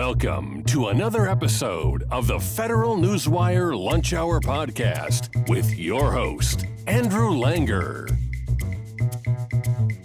Welcome to another episode of the Federal Newswire Lunch Hour Podcast with your host, Andrew Langer.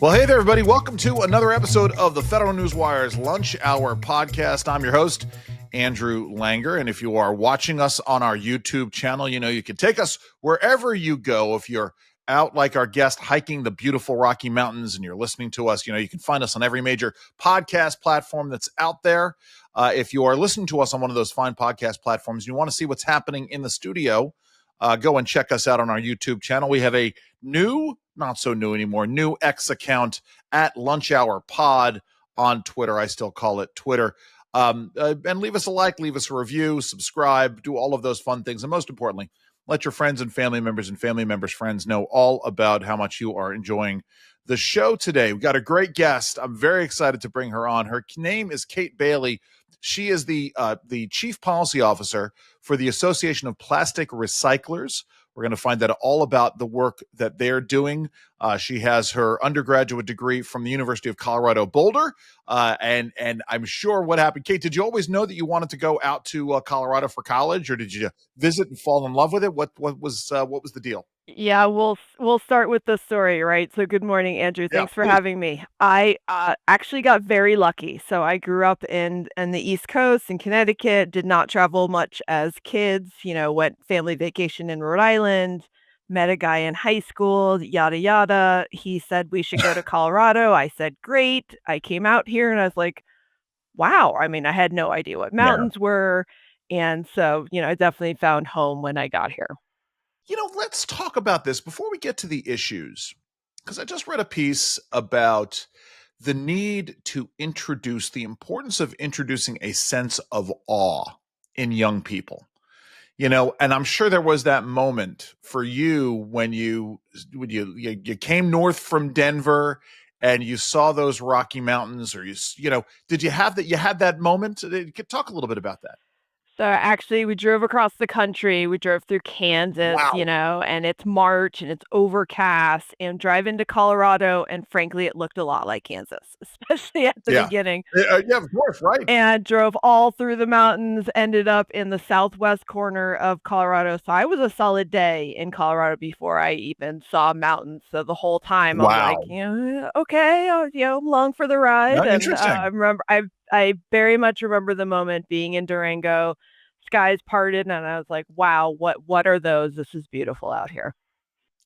Well, hey there, everybody. Welcome to another episode of the Federal Newswire's Lunch Hour Podcast. I'm your host, Andrew Langer, and if you are watching us on our YouTube channel, you know you can take us wherever you go. If you're out like our guest hiking the beautiful Rocky Mountains and you're listening to us, you can find us on every major podcast platform that's out there. If you are listening to us on one of those fine podcast platforms, you want to see what's happening in the studio, go and check us out on our YouTube channel. We have a new, not so new anymore, new X account at Lunch Hour Pod on Twitter. I still call it Twitter. And leave us a like, leave us a review, subscribe, do all of those fun things. And most importantly, let your friends and family members' friends know all about how much you are enjoying the show today. We've got a great guest. I'm very excited to bring her on. Her name is Kate Bailey. She is the Chief Policy Officer for the Association of Plastic Recyclers. We're going to find out all about the work that they're doing. She has her undergraduate degree from the University of Colorado Boulder. And I'm sure what happened. Kate, did you always know that you wanted to go out to Colorado for college, or did you visit and fall in love with it? What was the deal? Yeah, we'll start with the story, right? So good morning, Andrew. Yeah, Thanks for please. having me. I actually got very lucky. So I grew up in the East Coast in Connecticut, did not travel much as kids, went family vacation in Rhode Island, met a guy in high school, yada yada. He said we should go to Colorado. I said, great. I came out here and I was like, wow. I mean, I had no idea what Yeah. mountains were. And so, I definitely found home when I got here. Let's talk about this before we get to the issues, because I just read a piece about the need to introduce the importance of introducing a sense of awe in young people. And I'm sure there was that moment for you when you came north from Denver and you saw those Rocky Mountains, or did you have that? You had that moment? Talk a little bit about that. So actually, we drove across the country. We drove through Kansas, Wow. and it's March and it's overcast, and drive into Colorado. And frankly, it looked a lot like Kansas, especially at the beginning. Yeah, of course, right. And drove all through the mountains, ended up in the southwest corner of Colorado. So I was a solid day in Colorado before I even saw mountains. So the whole time I'm like, okay, I'm along for the ride. No, And interesting. I very much remember the moment being in Durango, skies parted, and I was like, wow, what are those? This is beautiful out here.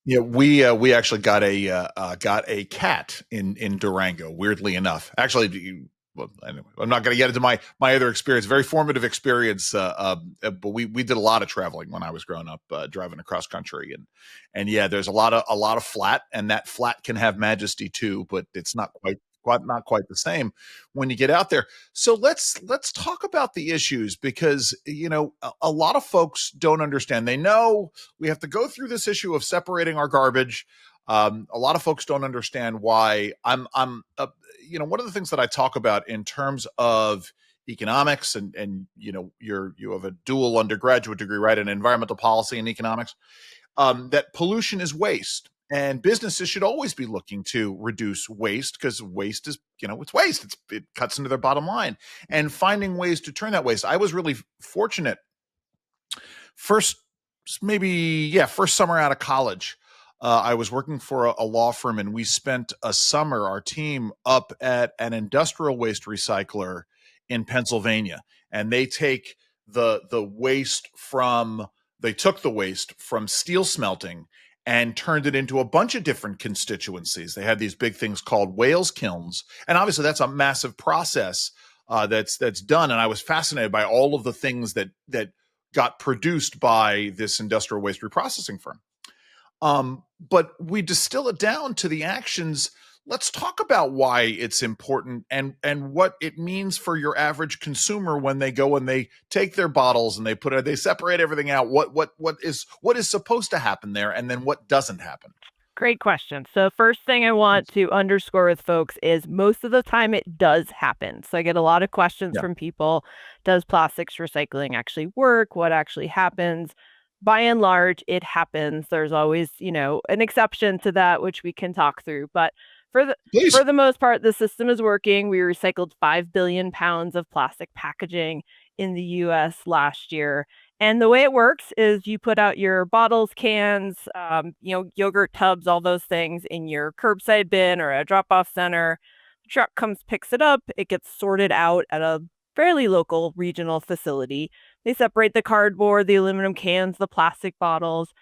Yeah, we actually got a cat in Durango, weirdly enough. Actually, well, anyway, I'm not going to get into my other experience, very formative experience. But we did a lot of traveling when I was growing up, driving across country, and yeah, there's a lot of flat, and that flat can have majesty too, but it's not quite the same when you get out there. So let's talk about the issues, because a lot of folks don't understand. They know we have to go through this issue of separating our garbage. A lot of folks don't understand why. One of the things that I talk about in terms of economics, and you have a dual undergraduate degree, right, in environmental policy and economics, that pollution is waste. And businesses should always be looking to reduce waste, because waste is, it's waste. It cuts into their bottom line, and finding ways to turn that waste. I was really fortunate. First summer out of college, I was working for a law firm, and we spent a summer, our team, up at an industrial waste recycler in Pennsylvania. And they take the waste they took the waste from steel smelting and turned it into a bunch of different constituencies. They had these big things called Wales kilns. And obviously that's a massive process that's done. And I was fascinated by all of the things that got produced by this industrial waste reprocessing firm. But we distill it down to the actions. Let's talk about why it's important and what it means for your average consumer when they go and they take their bottles and they separate everything out. What is supposed to happen there, and then what doesn't happen? Great question. So first thing I want to underscore with folks is most of the time it does happen. So I get a lot of questions from people. Does plastics recycling actually work? What actually happens? By and large, it happens. There's always, an exception to that, which we can talk through. But Please. For the most part, the system is working. We recycled 5 billion pounds of plastic packaging in the US last year. And the way it works is you put out your bottles, cans, yogurt tubs, all those things in your curbside bin or a drop-off center. The truck comes, picks it up. It gets sorted out at a fairly local regional facility. They separate the cardboard, the aluminum cans, the plastic bottles,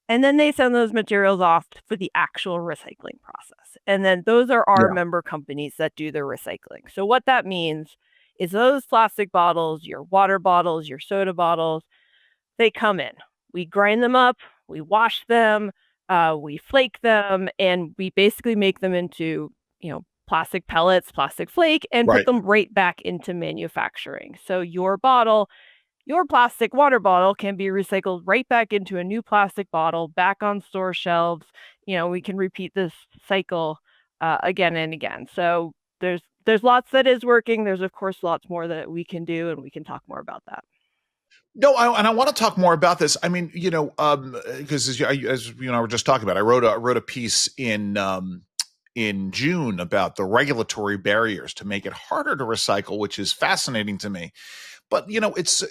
and then they send those materials off for the actual recycling process. And then those are our Yeah. member companies that do the recycling. So what that means is those plastic bottles, your water bottles, your soda bottles, they come in. We grind them up, we wash them, we flake them, and we basically make them into, plastic pellets, plastic flake, and put Right. them right back into manufacturing. So your plastic water bottle can be recycled right back into a new plastic bottle, back on store shelves. We can repeat this cycle again and again. So there's lots that is working. There's of course lots more that we can do, and we can talk more about that. No, and I want to talk more about this. I mean, because as you know, we're just talking about. I wrote a piece in June about the regulatory barriers to make it harder to recycle, which is fascinating to me. But regardless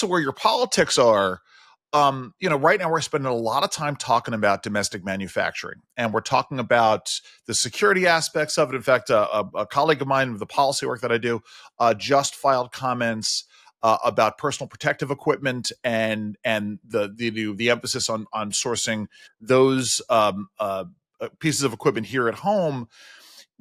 of where your politics are, right now we're spending a lot of time talking about domestic manufacturing, and we're talking about the security aspects of it. In fact, a colleague of mine with the policy work that I do just filed comments about personal protective equipment and the emphasis on sourcing those pieces of equipment here at home.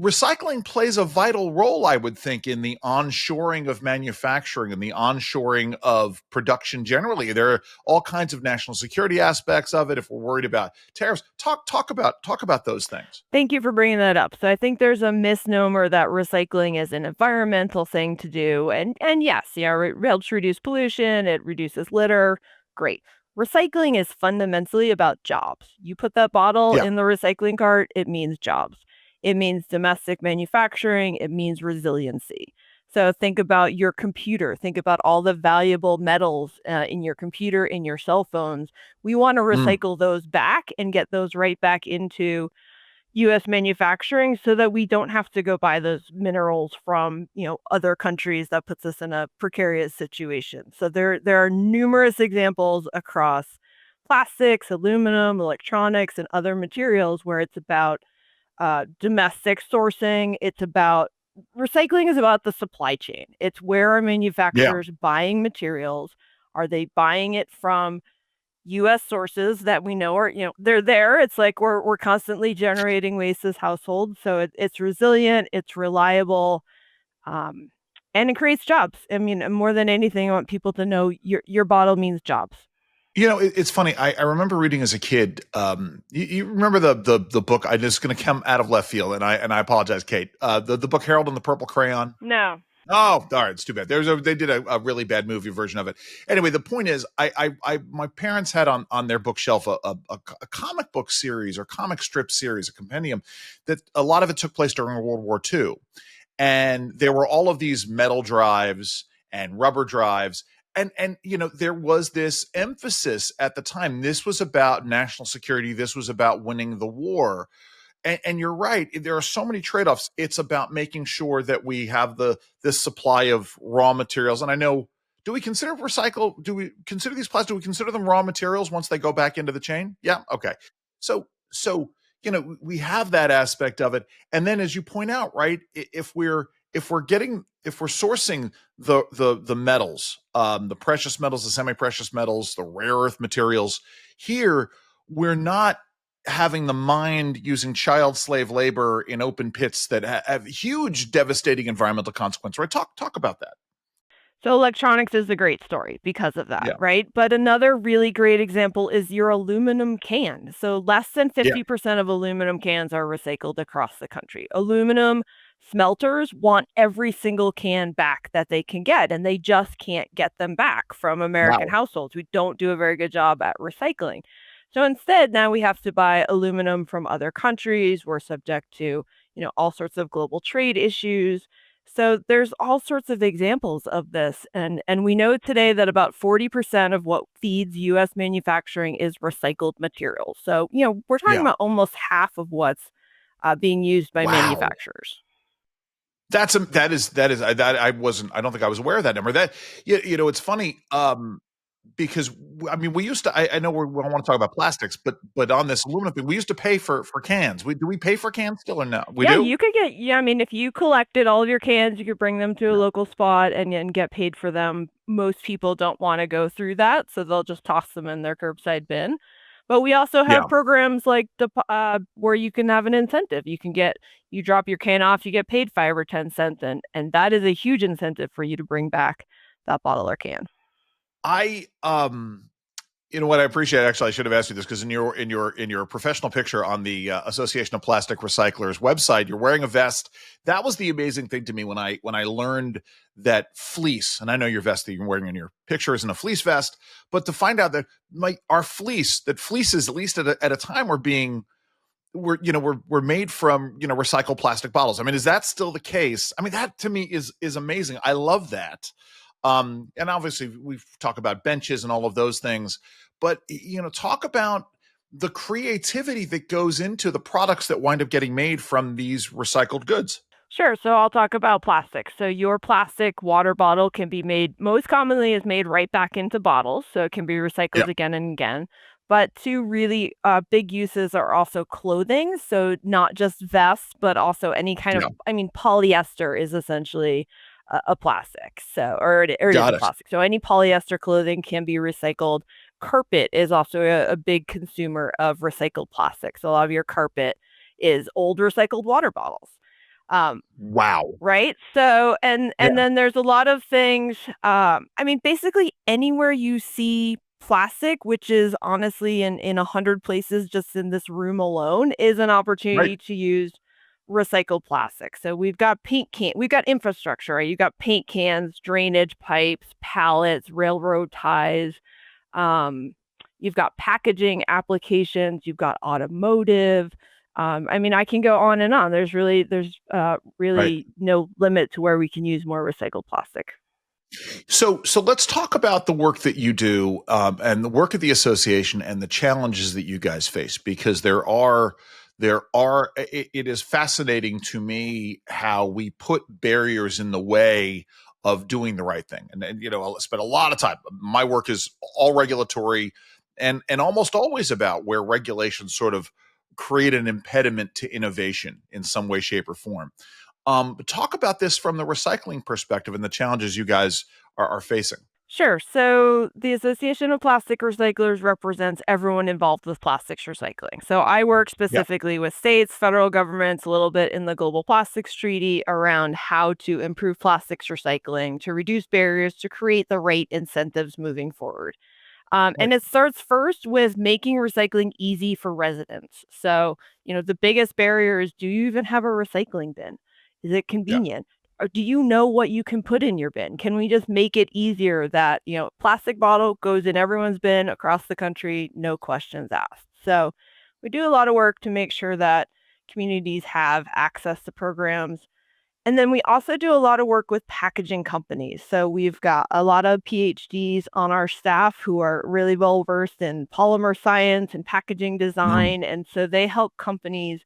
Recycling plays a vital role, I would think, in the onshoring of manufacturing and the onshoring of production generally. There are all kinds of national security aspects of it. If we're worried about tariffs, talk about those things. Thank you for bringing that up. So I think there's a misnomer that recycling is an environmental thing to do, and yes, it helps reduce pollution, it reduces litter. Great. Recycling is fundamentally about jobs. You put that bottle Yeah, in the recycling cart, it means jobs. It means domestic manufacturing, it means resiliency. So think about your computer, think about all the valuable metals in your computer, in your cell phones. We want to mm, recycle those back and get those right back into US manufacturing so that we don't have to go buy those minerals from, other countries. That puts us in a precarious situation. So there are numerous examples across plastics, aluminum, electronics, and other materials where it's about domestic sourcing. It's about recycling is about the supply chain. It's where are yeah. manufacturers buying materials? Are they buying it from US sources that we know are, they're there. It's like we're constantly generating waste as households. So it's resilient, it's reliable, um, and it creates jobs. I mean, more than anything, I want people to know your bottle means jobs. It's funny. I remember reading as a kid. You remember the book? I'm just going to come out of left field, and I apologize, Kate. The book Harold and the Purple Crayon. No. Oh, all right, it's too bad. They did a really bad movie version of it. Anyway, the point is, my parents had on their bookshelf a comic book series or comic strip series, a compendium that a lot of it took place during World War II, and there were all of these metal drives and rubber drives. And there was this emphasis at the time. This was about national security. This was about winning the war. And you're right. There are so many trade-offs. It's about making sure that we have this supply of raw materials. And I know, do we consider recycle? Do we consider these plastics? Do we consider them raw materials once they go back into the chain? Yeah. Okay. So we have that aspect of it. And then, as you point out, right, if we're sourcing the metals, the precious metals, the semi-precious metals, the rare earth materials here, we're not having the mind using child slave labor in open pits that have huge devastating environmental consequences, right? Talk about that. So electronics is a great story because of that, Yeah. right? But another really great example is your aluminum can. So less than Yeah. 50% of aluminum cans are recycled across the country. Aluminum smelters want every single can back that they can get, and they just can't get them back from American Wow. households. We don't do a very good job at recycling. So instead, now we have to buy aluminum from other countries. We're subject to, all sorts of global trade issues. So there's all sorts of examples of this, and we know today that about 40% of what feeds US manufacturing is recycled materials. So, we're talking Yeah. about almost half of what's being used by Wow. manufacturers. I wasn't, I don't think I was aware of that number. That, it's funny, because I mean, we used to, I know we don't want to talk about plastics, but on this aluminum thing, we used to pay for cans. Do we pay for cans still or no? We Yeah, do? you could get yeah, I mean, if you collected all of your cans, you could bring them to a Yeah. local spot and get paid for them. Most people don't wanna go through that, so they'll just toss them in their curbside bin. But we also Yeah. have programs like where you can have an incentive. You drop your can off, you get paid 5 or 10 cents, and that is a huge incentive for you to bring back that bottle or can. I, what I appreciate, actually, I should have asked you this, because in your professional picture on the Association of Plastic Recyclers website, you're wearing a vest. That was the amazing thing to me when I learned that fleece, and I know your vest that you're wearing in your picture isn't a fleece vest, but to find out that our fleeces, at least at a time, we're made from recycled plastic bottles. I mean, is that still the case? I mean, that to me is amazing. I love that. And obviously we've talked about benches and all of those things, but talk about the creativity that goes into the products that wind up getting made from these recycled goods. Sure. So I'll talk about plastic. So your plastic water bottle can be made, most commonly is made right back into bottles. So it can be Yeah. recycled again and again. But two really big uses are also clothing. So not just vests, but also any kind of, Yeah. I mean, polyester is essentially a plastic. So, or it is a Got it. plastic. So any polyester clothing can be recycled. Carpet is also a big consumer of recycled plastics. A lot of your carpet is old recycled water bottles. Um, Wow. right? So and Yeah. then there's a lot of things, I mean, basically anywhere you see plastic, which is honestly in 100 places just in this room alone, is an Right. opportunity to use recycled plastic. So we've got infrastructure, right? You've got paint cans, drainage pipes, pallets, railroad ties, um, you've got packaging applications, you've got automotive. I mean, I can go on and on. There's Right. really no limit to where we can use more recycled plastic. So let's talk about the work that you do, and the work of the association and the challenges that you guys face, because it is fascinating to me how we put barriers in the way of doing the right thing. And I spend a lot of time. My work is all regulatory, and almost always about where regulations sort of create an impediment to innovation in some way, shape, or form. But talk about this from the recycling perspective and the challenges you guys are facing. Sure. So the Association of Plastic Recyclers represents everyone involved with plastics recycling. So I work Yeah. specifically with states, federal governments, a little bit in the Global Plastics Treaty around how to improve plastics recycling, to reduce barriers, to create the right incentives moving forward. Right. And it starts first with making recycling easy for residents. So, the biggest barrier is, do you even have a recycling bin? Is it Yeah. convenient? Or do you know what you can put in your bin? Can we just make it easier that, plastic bottle goes in everyone's bin across the country, no questions asked. So we do a lot of work to make sure that communities have access to programs, and then we also do a lot of work with packaging companies. So we've got a lot of PhDs on our staff who are really well versed in polymer science and packaging Mm. design. And so they help companies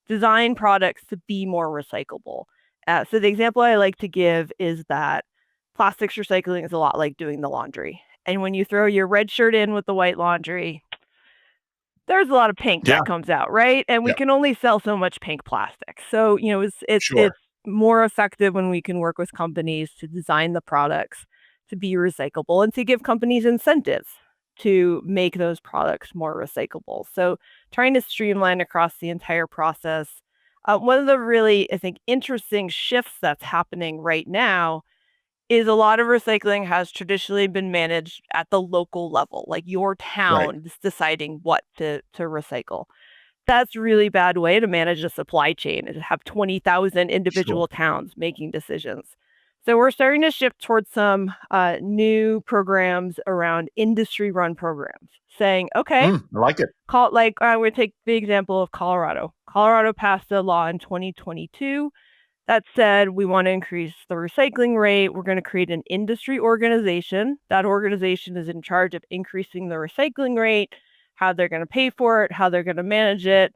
design products to be more recyclable. So the example I like to give is that plastics recycling is a lot like doing the laundry. And when you throw your red shirt in with the white laundry, there's a lot of pink Yeah. that comes out, right? And we Yeah. can only sell so much pink plastic. So, it's Sure. more effective when we can work with companies to design the products to be recyclable and to give companies incentives to make those products more recyclable. So, trying to streamline across the entire process. One of the really, I think, interesting shifts that's happening right now is a lot of recycling has traditionally been managed at the local level, like your Right. town is deciding what to recycle. That's a really bad way to manage a supply chain, and to have 20,000 Sure. individual towns making decisions. So we're starting to shift towards some new programs around industry-run programs, saying, okay, I like it. I would take the example of Colorado. Colorado passed a law in 2022 that said, we want to increase the recycling rate. We're going to create an industry organization. That organization is in charge of increasing the recycling rate, how they're going to pay for it, how they're going to manage it.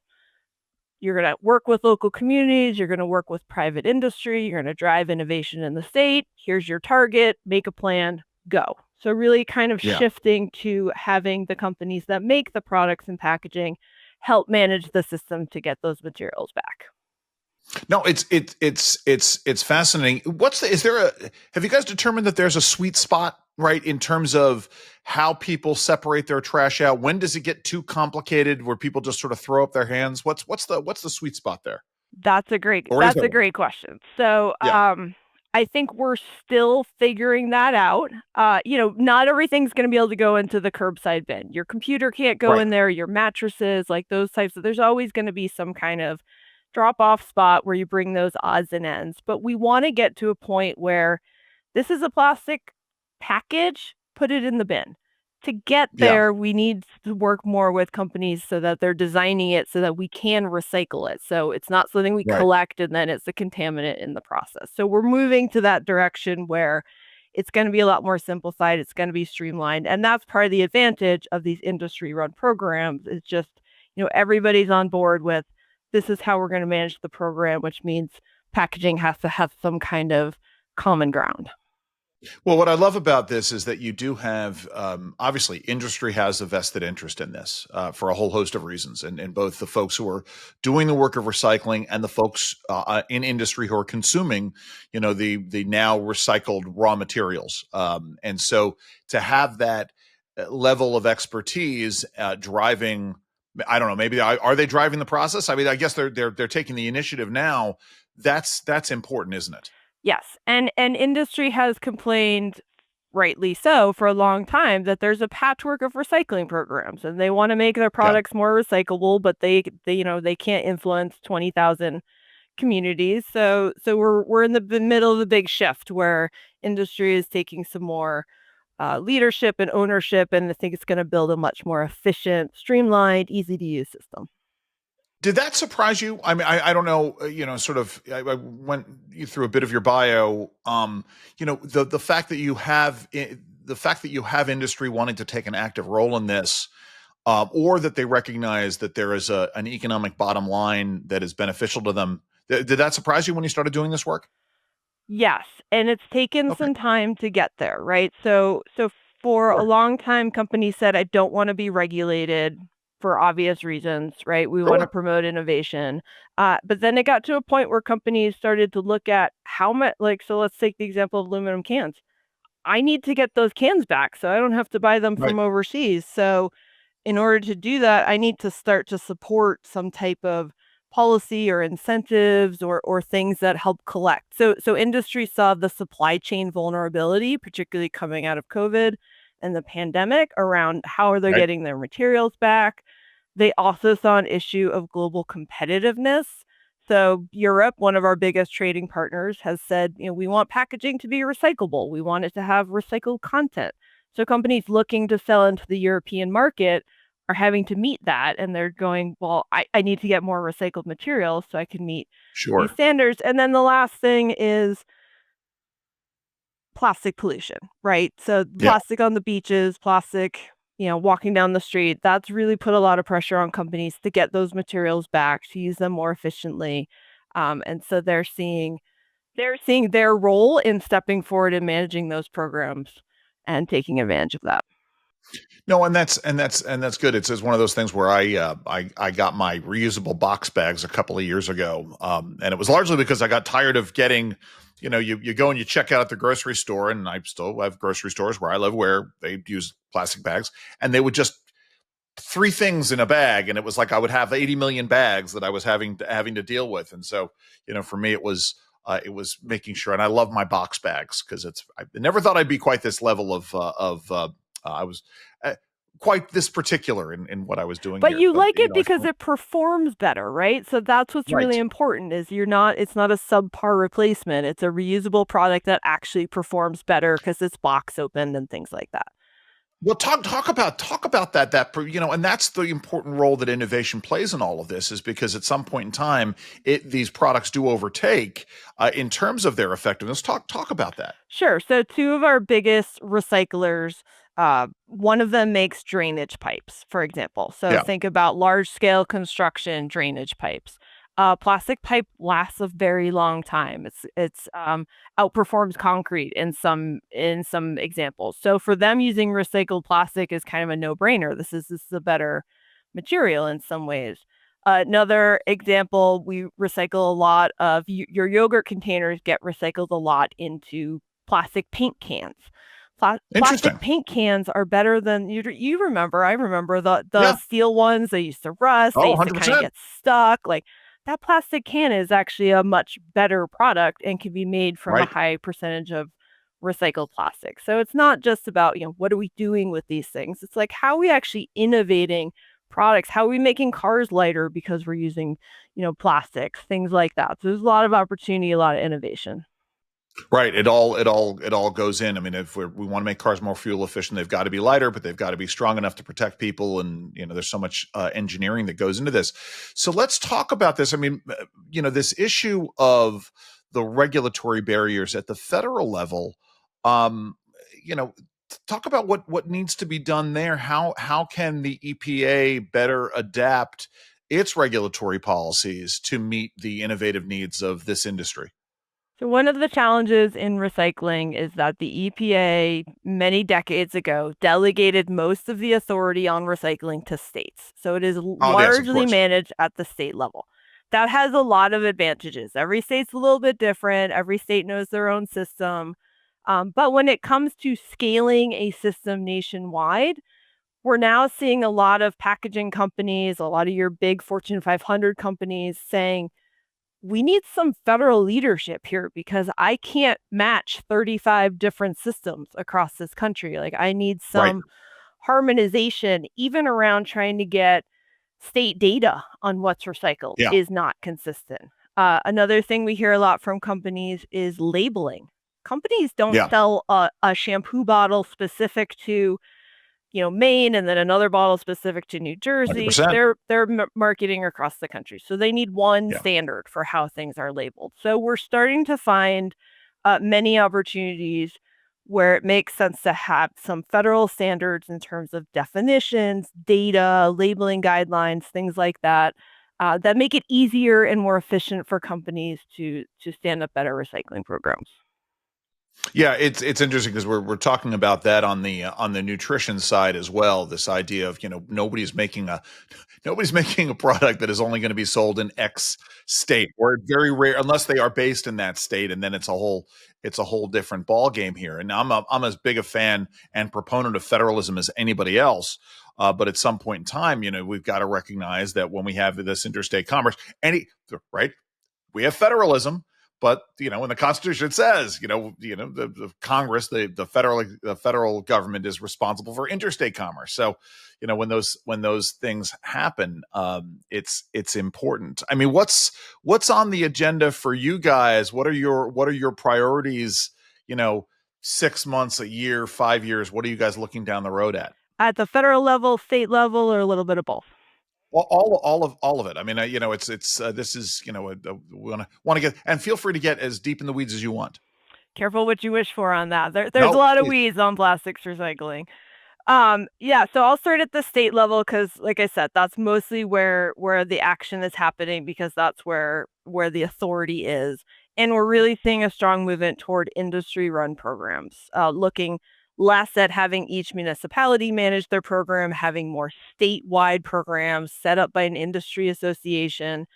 You're going to work with local communities. You're going to work with private industry. You're going to drive innovation in the state. Here's your target. Make a plan. Go. So really kind of Yeah. shifting to having the companies that make the products and packaging help manage the system to get those materials back. No, it's fascinating. Have you guys determined that there's a sweet spot, right, in terms of how people separate their trash out? When does it get too complicated where people just sort of throw up their hands? What's the sweet spot there? That's a great Or is that's there a one? great question. So, Yeah. I think we're still figuring that out. Not everything's gonna be able to go into the curbside bin. Your computer can't go Right. in there, your mattresses, like those types of there's always gonna be some kind of drop-off spot where you bring those odds and ends, but we wanna get to a point where this is a plastic package, put it in the bin. To get Yeah. there, we need to work more with companies so that they're designing it so that we can recycle it. So it's not something we Right. collect and then it's a contaminant in the process. So we're moving to that direction where it's going to be a lot more simplified, it's going to be streamlined, and that's part of the advantage of these industry run programs is just, everybody's on board with this is how we're going to manage the program, which means packaging has to have some kind of common ground. Well, what I love about this is that you do have, obviously, industry has a vested interest in this for a whole host of reasons, and both the folks who are doing the work of recycling and the folks in industry who are consuming, the now recycled raw materials. And so to have that level of expertise driving, I don't know, maybe are they driving the process? I mean, I guess they're taking the initiative now. That's important, isn't it? Yes, and industry has complained, rightly so, for a long time that there's a patchwork of recycling programs, and they wanna make their Yeah. products more recyclable, but they can't influence 20,000 communities. So we're in the middle of the big shift where industry is taking some more, leadership and ownership, and I think it's gonna build a much more efficient, streamlined, easy-to-use system. Did that surprise you? I mean, I don't know, sort of, I went you through a bit of your bio. The fact that you have industry wanting to take an active role in this, or that they recognize that there is an economic bottom line that is beneficial to them. Did that surprise you when you started doing this work? Yes, and it's taken Okay, some time to get there, right? So for a sure, long time, companies said, "I don't wanna be regulated," for obvious reasons, right? We wanna sure, promote innovation. But then it got to a point where companies started to look at how much. So let's take the example of aluminum cans. I need to get those cans back so I don't have to buy them right, from overseas. So in order to do that, I need to start to support some type of policy or incentives or things that help collect. So industry saw the supply chain vulnerability, particularly coming out of COVID and the pandemic around how are they right, getting their materials back. They also saw an issue of global competitiveness. So Europe, one of our biggest trading partners, has said, we want packaging to be recyclable. We want it to have recycled content. So companies looking to sell into the European market are having to meet that, and they're going, "Well, I need to get more recycled materials so I can meet these sure, standards." And then the last thing is plastic pollution, right? So yeah. plastic on the beaches, plastic, walking down the street, that's really put a lot of pressure on companies to get those materials back, to use them more efficiently. And so they're seeing their role in stepping forward and managing those programs and taking advantage of that. No, and that's good. It's one of those things where I got my reusable box bags a couple of years ago, and it was largely because I got tired of getting, you go and you check out at the grocery store, and I still have grocery stores where I live where they use plastic bags, and they would just three things in a bag, and it was like I would have 80 million bags that I was having to deal with, and so for me it was making sure, and I love my box bags because I never thought I'd be quite this level of I was uh, quite this particular in what I was doing But here, you but like it I because find it performs better, right? So that's what's right. really important is it's not a subpar replacement. It's a reusable product that actually performs better because it's box opened and things like that. Well, talk about and that's the important role that innovation plays in all of this, is because at some point in time, these products do overtake in terms of their effectiveness. Talk about that. Sure. So two of our biggest recyclers, one of them makes drainage pipes, for example. So Yeah, think about large scale construction drainage pipes. Plastic pipe lasts a very long time. It's outperforms concrete in some examples. So for them, using recycled plastic is kind of a no-brainer. This is a better material in some ways. Another example, we recycle a lot of your yogurt containers get recycled a lot into plastic paint cans. Plastic Interesting. paint cans are better than you remember. I remember the Yeah. steel ones. They used to rust. They Oh, used to kind of 100%. get stuck. Like that plastic can is actually a much better product and can be made from a Right. high percentage of recycled plastic. So it's not just about, what are we doing with these things? It's like how are we actually innovating products? How are we making cars lighter because we're using, plastics, things like that. So there's a lot of opportunity, a lot of innovation. Right. It all goes in. I mean, if we want to make cars more fuel efficient, they've got to be lighter, but they've got to be strong enough to protect people. And there's so much engineering that goes into this. So let's talk about this. I mean, this issue of the regulatory barriers at the federal level. Um, you know, Talk about what needs to be done there. How can the EPA better adapt its regulatory policies to meet the innovative needs of this industry? So one of the challenges in recycling is that the EPA many decades ago delegated most of the authority on recycling to states. So it is Oh, yes, of largely course. managed at the state level. That has a lot of advantages. Every state's a little bit different. Every state knows their own system. But when it comes to scaling a system nationwide, we're now seeing a lot of packaging companies, a lot of your big Fortune 500 companies saying, we need some federal leadership here because I can't match 35 different systems across this country. Like, I need Right. some harmonization, even around trying to get state data on what's recycled Yeah. is not consistent. Another thing we hear a lot from companies is labeling. Companies don't Yeah. sell a shampoo bottle specific to Maine and then another bottle specific to New Jersey. 100%. They're marketing across the country. So they need one Yeah. standard for how things are labeled. So we're starting to find many opportunities where it makes sense to have some federal standards in terms of definitions, data, labeling guidelines, things like that, that make it easier and more efficient for companies to stand up better recycling programs. Yeah, it's interesting because we're talking about that on the nutrition side as well. This idea of nobody's making a product that is only going to be sold in X state, or very rare unless they are based in that state, and then it's a whole different ball game here. And I'm as big a fan and proponent of federalism as anybody else. But at some point in time, we've got to recognize that when we have this interstate commerce, right, we have federalism, but when the Constitution says, the Congress, the federal government is responsible for interstate commerce. So, when those things happen, it's important. I mean, what's on the agenda for you guys? What are your priorities? 6 months, a year, 5 years. What are you guys looking down the road at? At the federal level, state level, or a little bit of both. Well, all of it. I mean, it's this is we want to get, and feel free to get as deep in the weeds as you want. Careful what you wish for on that. There's a No, lot of please. weeds on plastics recycling. Yeah, so I'll start at the state level because, like I said, that's mostly where the action is happening because that's where the authority is, and we're really seeing a strong movement toward industry-run programs, looking less at having each municipality manage their program, having more statewide programs set up by an industry association.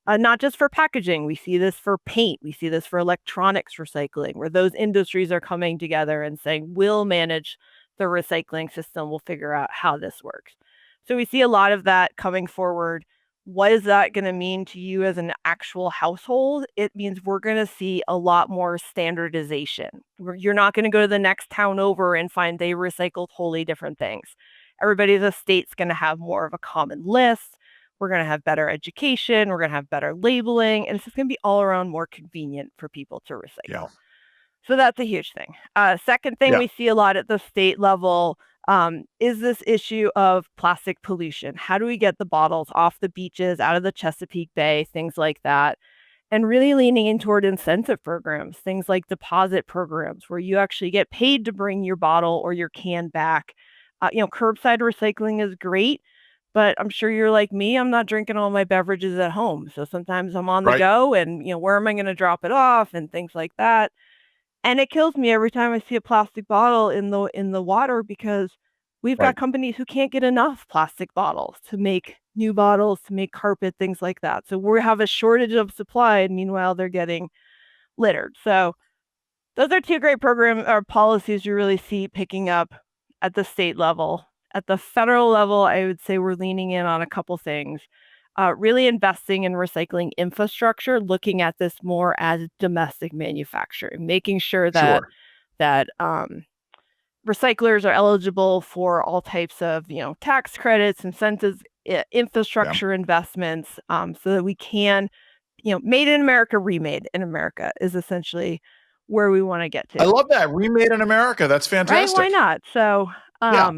Not just for packaging, we see this for paint, we see this for electronics recycling, where those industries are coming together and saying, we'll manage the recycling system, will figure out how this works. So we see a lot of that coming forward. What is that going to mean to you as an actual household? It means we're going to see a lot more standardization. You're not going to go to the next town over and find they recycled wholly different things. Everybody's estate's going to have more of a common list. We're going to have better education. We're going to have better labeling. And it's just going to be all around more convenient for people to Yeah. recycle. So that's a huge thing. Second thing Yeah. we see a lot at the state level is this issue of plastic pollution. How do we get the bottles off the beaches, out of the Chesapeake Bay, things like that? And really leaning in toward incentive programs, things like deposit programs, where you actually get paid to bring your bottle or your can back. Curbside recycling is great, But I'm sure you're like me, I'm not drinking all my beverages at home. So sometimes I'm on the Right. go and, where am I going to drop it off and things like that. And it kills me every time I see a plastic bottle in the water because we've got Right. companies who can't get enough plastic bottles to make new bottles, to make carpet, things like that. So we have a shortage of supply, and meanwhile they're getting littered. So those are two great program or policies you really see picking up at the state level. At the federal level, I would say we're leaning in on a couple things. Really investing in recycling infrastructure, looking at this more as domestic manufacturing, making sure that Sure. that recyclers are eligible for all types of tax credits, incentives, Yeah. infrastructure investments, so that we can, made in America, remade in America is essentially where we want to get I to. love that. Remade in America. That's Right? Why fantastic. not? So, Yeah.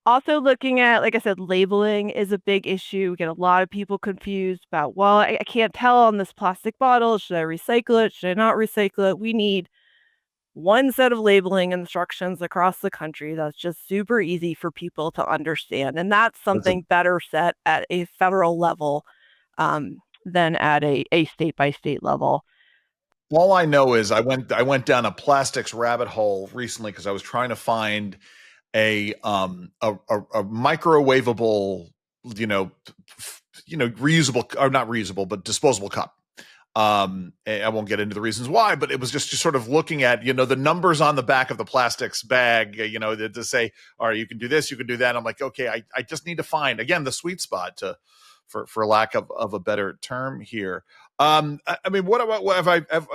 also looking at, like I said, labeling is a big issue. We get a lot of people confused about, well, I can't tell on this plastic bottle. Should I recycle it? Should I not recycle it? We need one set of labeling instructions across the country that's just super easy for people to understand. And that's That's a, something better set at a federal level than at a state by state level. all I know is I went down a plastics rabbit hole recently because I was trying to find a microwavable, reusable, or not reusable, but disposable cup. I won't get into the reasons why, but it was just sort of looking at, the numbers on the back of the plastics bag, to say, all right, you can do this, you can do that. I'm like, okay, I just need to find, again, the sweet spot for lack of a better term here. I mean, what have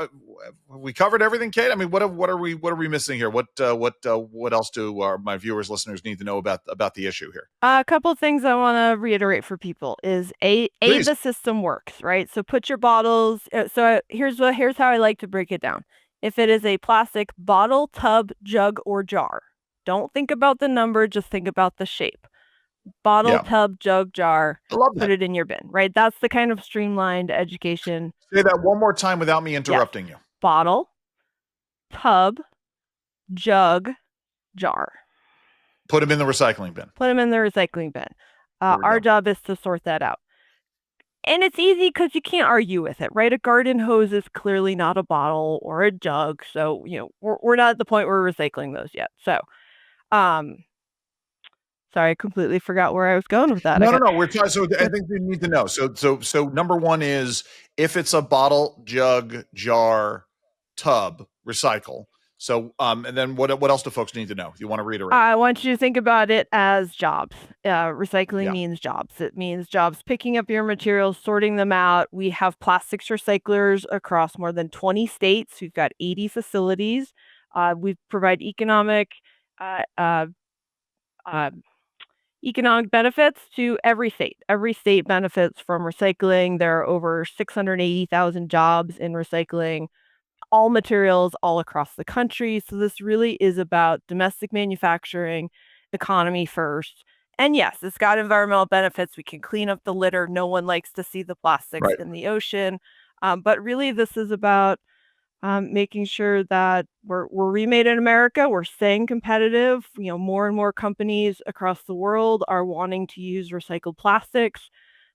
we covered everything, Kate? I mean, what are we missing here? What else do my viewers, listeners need to know about the issue here? A couple things I want to reiterate for people is Please. the system works, right? So put your bottles. Here's how I like to break it down. If it is a plastic bottle, tub, jug, or jar, don't think about the number, just think about the shape. Bottle, Yeah, tub, jug, jar, I love put that. it in your bin, right? That's the kind of streamlined education. Say that one more time without me Yes. interrupting you. Bottle, tub, jug, jar. Put them in the recycling bin. Put them in the recycling bin. There we Our go. job is to sort that out. And it's easy because you can't argue with it, right? A garden hose is clearly not a bottle or a jug. So, we're not at the point where we're recycling those yet. So, um, sorry, I completely forgot where I was going with that. No, no, no. We're talking. So I think we need to know. So number one is if it's a bottle, jug, jar, tub, recycle. So and then what else do folks need to know? You want to reiterate? I want you to think about it as jobs. Recycling Yeah. means jobs. It means jobs picking up your materials, sorting them out. We have plastics recyclers across more than 20 states. We've got 80 facilities. We provide uh, uh, uh, economic benefits to every state. Every state benefits from recycling. There are over 680,000 jobs in recycling, all materials all across the country. So this really is about domestic manufacturing, economy first. And yes, it's got environmental benefits. We can clean up the litter. No one likes to see the plastics Right. in the ocean. But really, this is about making sure that we're remade in America. We're staying competitive. More and more companies across the world are wanting to use recycled plastics.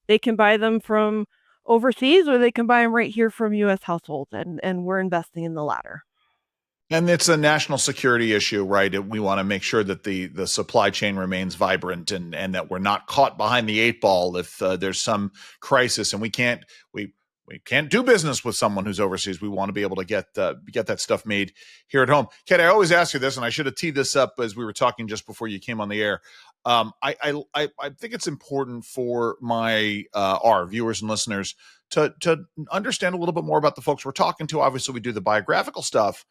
They can buy them from overseas or they can buy them right here from US households, and we're investing in the latter. And it's a national security issue, right? We want to make sure that the supply chain remains vibrant and that we're not caught behind the eight ball if there's some crisis and we can't do business with someone who's overseas. We want to be able to get that stuff made here at home. Kate, I always ask you this, and I should have teed this up as we were talking just before you came on the air. I think it's important for our viewers and listeners to understand a little bit more about the folks we're talking to. Obviously, we do the biographical stuff,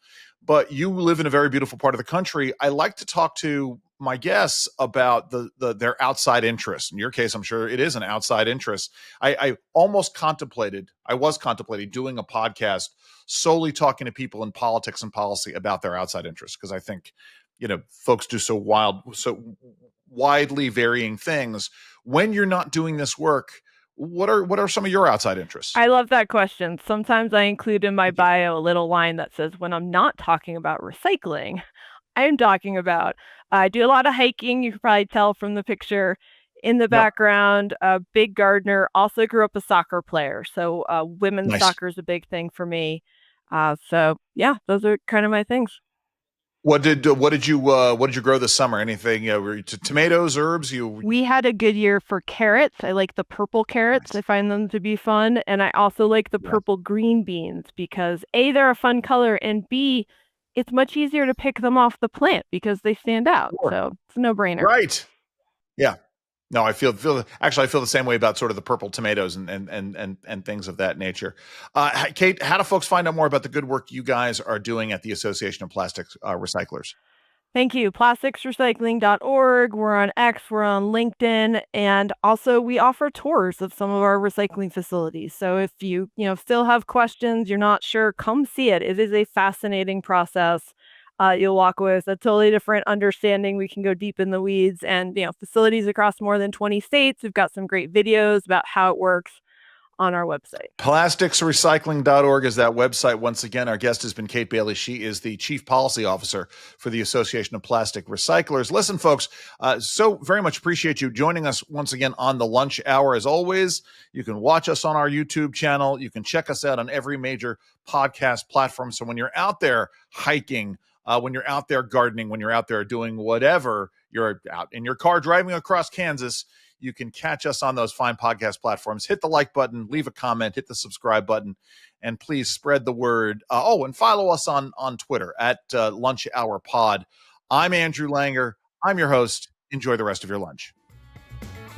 but you live in a very beautiful part of the country. I like to talk to my guests about their outside interests. In your case, I'm sure it is an outside interest. I was contemplating doing a podcast solely talking to people in politics and policy about their outside interests, because I think folks do so widely varying things. When you're not doing this work, what are some of your outside interests? I love that question. Sometimes I include in my Thank you. bio a little line that says, when I'm not talking about recycling, I'm talking about, I do a lot of hiking. You can probably tell from the picture in the Yep. background, a big gardener, also grew up a soccer player. So women's Nice. soccer is a big thing for me. So yeah, those are kind of my things. What did you grow this summer? Anything? Tomatoes, herbs? We had a good year for carrots. I like the purple carrots. Nice. I find them to be fun. And I also like the Yeah. purple green beans because A, they're a fun color, and B, it's much easier to pick them off the plant because they stand out. Sure. So it's a no-brainer. Right. Yeah. No, I feel the same way about sort of the purple tomatoes and things of that nature. Kate, how do folks find out more about the good work you guys are doing at the Association of Plastics Recyclers? Thank you. Plasticsrecycling.org. We're on X, we're on LinkedIn, and also we offer tours of some of our recycling facilities. So if you still have questions, you're not sure, come see it. It is a fascinating process. You'll walk away with a totally different understanding. We can go deep in the weeds, and facilities across more than 20 states. We've got some great videos about how it works on our website. Plasticsrecycling.org is that website. Once again, our guest has been Kate Bailey. She is the Chief Policy Officer for the Association of Plastic Recyclers. Listen, folks, so very much appreciate you joining us once again on the lunch hour. As always, you can watch us on our YouTube channel. You can check us out on every major podcast platform. So when you're out there hiking, when you're out there gardening, when you're out there doing whatever, you're out in your car driving across Kansas, you can catch us on those fine podcast platforms. Hit the like button, leave a comment, hit the subscribe button, and please spread the word. And follow us on Twitter at Lunch Hour Pod. I'm Andrew Langer. I'm your host. Enjoy the rest of your lunch.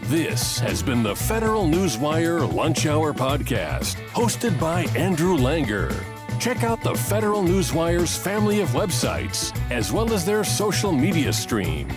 This has been the Federal Newswire Lunch Hour Podcast, hosted by Andrew Langer. Check out the Federal Newswire's family of websites, as well as their social media stream.